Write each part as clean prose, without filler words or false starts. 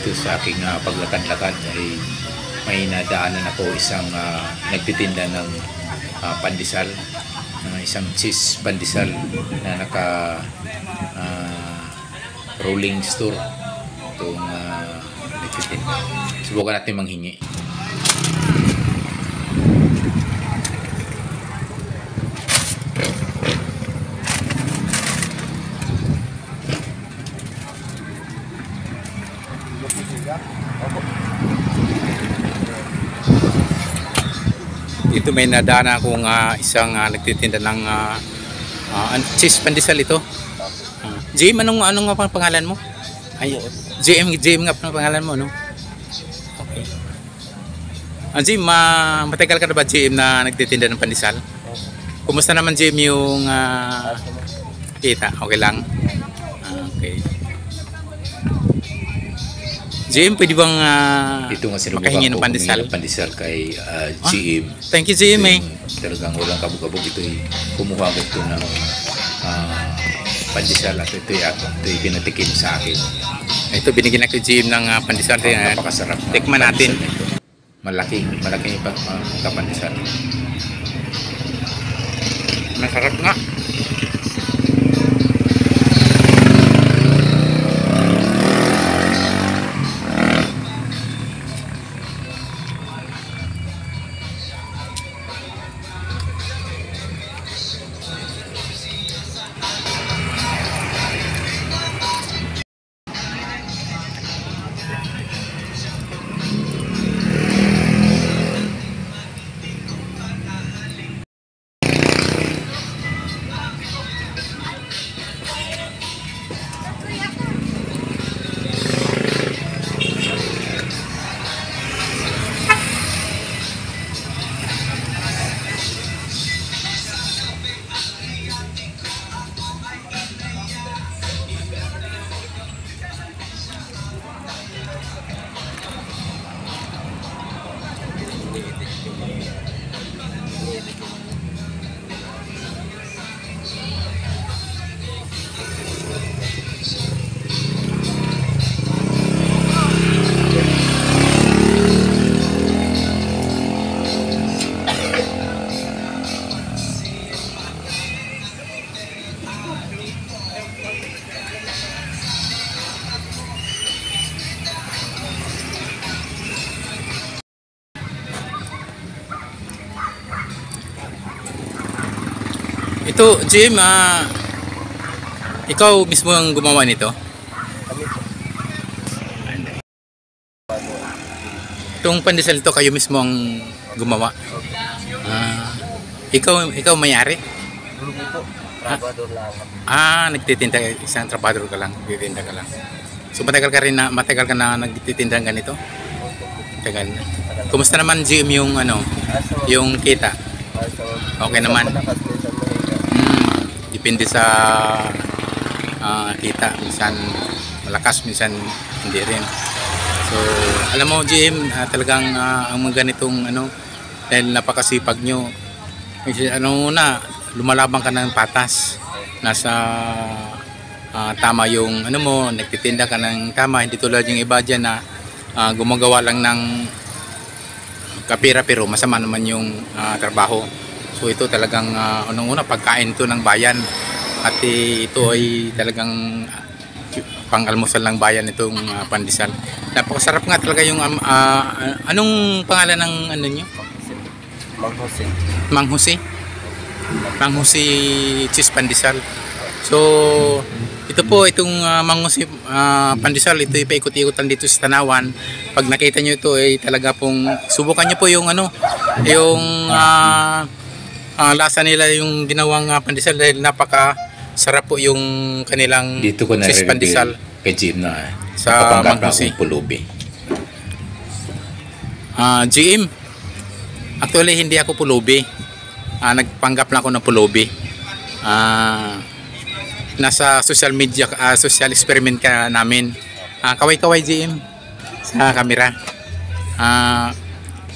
dito sa aking paglakad-lakad ay may nadaanan ako isang nagtitinda ng pandesal, isang cheese pandesal na naka rolling store itong nagtitinda. Subukan natin manghingi. Dito may nadaanan akong isang nagtitinda ng cheese pandesal ito. Jim, anong nga pangalan mo? Ay, JM nga pangalan mo, no? Okay. Jim, matagal ka na ba, JM, na nagtitinda ng pandesal? Kumusta naman, JM, yung kita? Okay lang? Okay. JM, pwede bang makahingi ng pandesal? Pandesal kay GM. Thank you, GM. Talagang walang kabog-kabog. Ito'y kumuha ito ng pandesal at ito'y pinatikim sa akin. Ito, binigyan ako GM ng pandesal. Napakasarap. Tikman natin. Malaki pandesal. Masarap nga. Ito, Jim, ikaw mismo ang gumawa nito? Itong pandesal ito, kayo mismo ang gumawa? Ikaw may-ari? Trabador lang. Nagtitinda, isang trabador ka lang, nagtitinda ka lang. So matagal ka na nagtitinda ng ganito? Tagal na. Kumusta naman, Jim, yung yung kita? Okay naman. Depende sa kita, minsan malakas, minsan hindi rin. So alam mo, GM, talagang ang mga ganitong dahil napakasipag nyo, lumalabang ka ng patas, nasa tama yung mo, nagtitinda ka ng tama, hindi tulad yung iba dyan na gumagawa lang ng kapira pero masama naman yung trabaho. So ito talagang unang-una pagkain to ng bayan at ito ay talagang pang-almusal ng bayan itong pandesal. Napakasarap nga talaga yung anong pangalan ng niyo? Mang Jose. Mang Jose cheese pandesal. So ito po itong Mang Jose pandesal, ito ipaikot-ikotan dito sa Tanawan. Pag nakita niyo ito ay talaga pong subukan niyo po yung yung lasa nila yung ginawang pandesal dahil napaka sarap po yung kanilang dito ko cheese pandesal kay Jim na sa Mang Jose. Pulubi. GM, actually hindi ako pulubi. Nagpanggap lang ako ng pulubi. Nasa social media, social experiment ka namin. Kaway-kaway, GM, sa camera.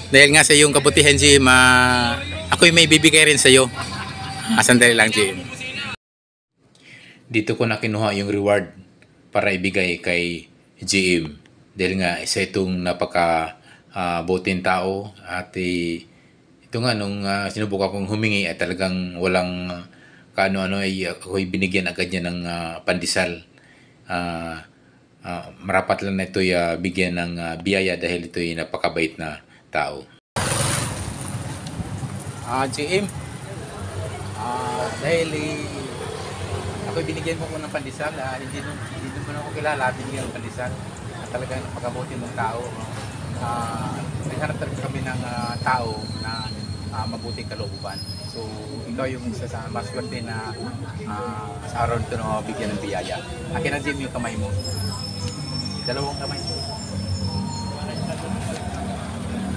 Dahil nga sa iyong kabutihan, GM, ako'y may bibigay rin sa iyo. Sandali lang, GM. Dito ko na kinuha yung reward para ibigay kay GM dahil nga isa itong napaka buting tao at ito nga nung sinubukan kong humingi ay talagang walang kaano-ano ay ako'y binigyan agad niya ng pandesal. Marapat lang na ito'y bigyan ng biyaya dahil ito'y napakabait na tao. GM, dahil ako'y binigyan mo ko ng pandesal, hindi mo na ako kilala, binigyan ng pandesal. Talagang napakabuti mong tao. Naghanap talaga kami ng tao na mabuting kalooban. So, ikaw yung isa sa maswerte na sa araw nito na bigyan ng biyaya. Akin na Jim yung kamay mo. Dalawang kamay mo.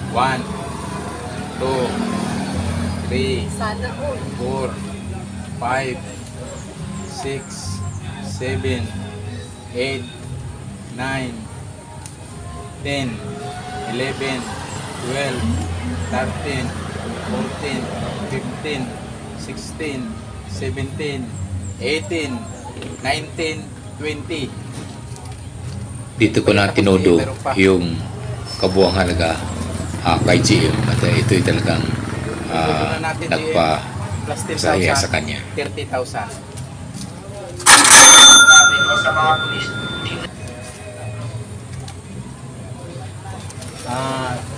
1, 2, 3, 4, 5, 6, 7, 8, 9, 10, 11, 12, 13, 14, 15, 16, 17, 18, 19, 20. Dito ko na tinudo yung kabuang halaga kay GM at ito'y talagang nagpa-saya sa kanya. 30,000.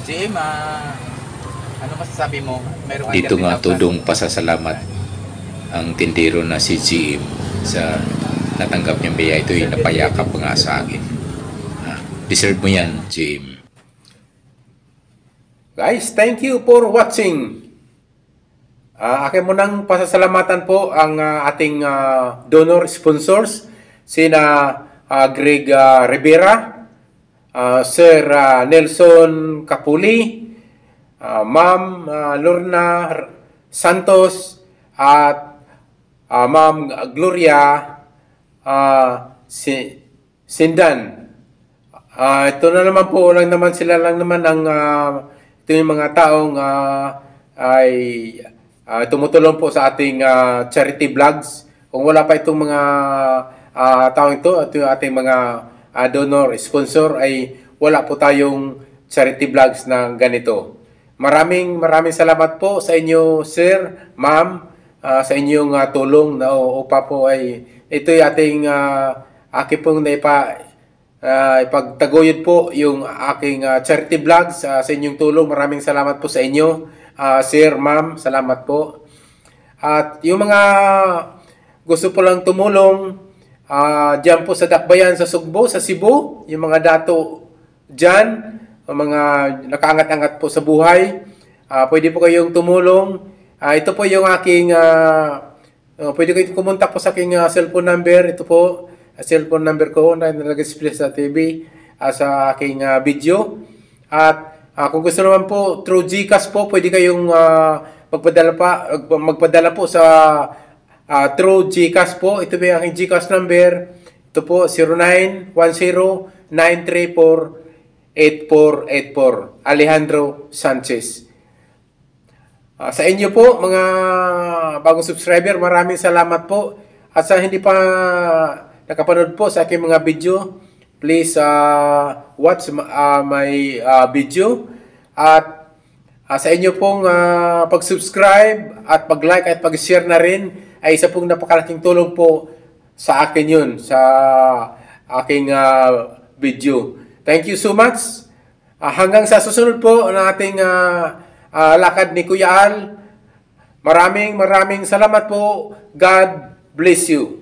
GM, ano masasabi mo? Meron kang Dito nga 30,000. tudong pasasalamat ang tindero na si GM sa natanggap niyang biyaya. Ito'y napayakap nga sa akin. Deserve mo yan, GM. Guys, thank you for watching. Akin mo nang pasasalamatan po ang ating donor sponsors, sina Greg Rivera, Sir Nelson Capuli, Ma'am Lorna Santos, at Ma'am Gloria Sindan. Ito na naman po lang naman sila lang naman ang ito yung mga taong ay tumutulong po sa ating charity vlogs. Kung wala pa itong mga taong ito yung ating mga donor sponsor ay wala po tayong charity vlogs na ganito. Maraming salamat po sa inyo, sir, ma'am, sa inyong tulong na upa po ay ito yung ating aking pong ipagtaguyod po yung aking charity vlogs sa inyong tulong. Maraming salamat po sa inyo, sir, ma'am, salamat po. At yung mga gusto po lang tumulong dyan po sa Dakbayan sa Sugbo, sa Cebu, yung mga dato dyan, mga nakaangat-angat po sa buhay, pwede po kayong tumulong. Ito po yung aking pwede kayong kumontak po sa aking cellphone number. Ito po cellphone number ko na nag-display sa TV sa aking video. At kung gusto naman po through GCash po, pwede kayong magpadala po sa through GCash po. Ito po yung aking GCash number. Ito po 0910-934-8484 Alejandro Sanchez. Sa inyo po mga bagong subscriber, maraming salamat po. At sa hindi pa nakapanood po sa aking mga video, please watch my video. At sa inyo pong pag-subscribe at pag-like at pag-share na rin ay isa pong napakalaking tulong po sa akin yun, sa aking video. Thank you so much. Hanggang sa susunod po ng ating lakad ni Kuya Al. Maraming salamat po. God bless you.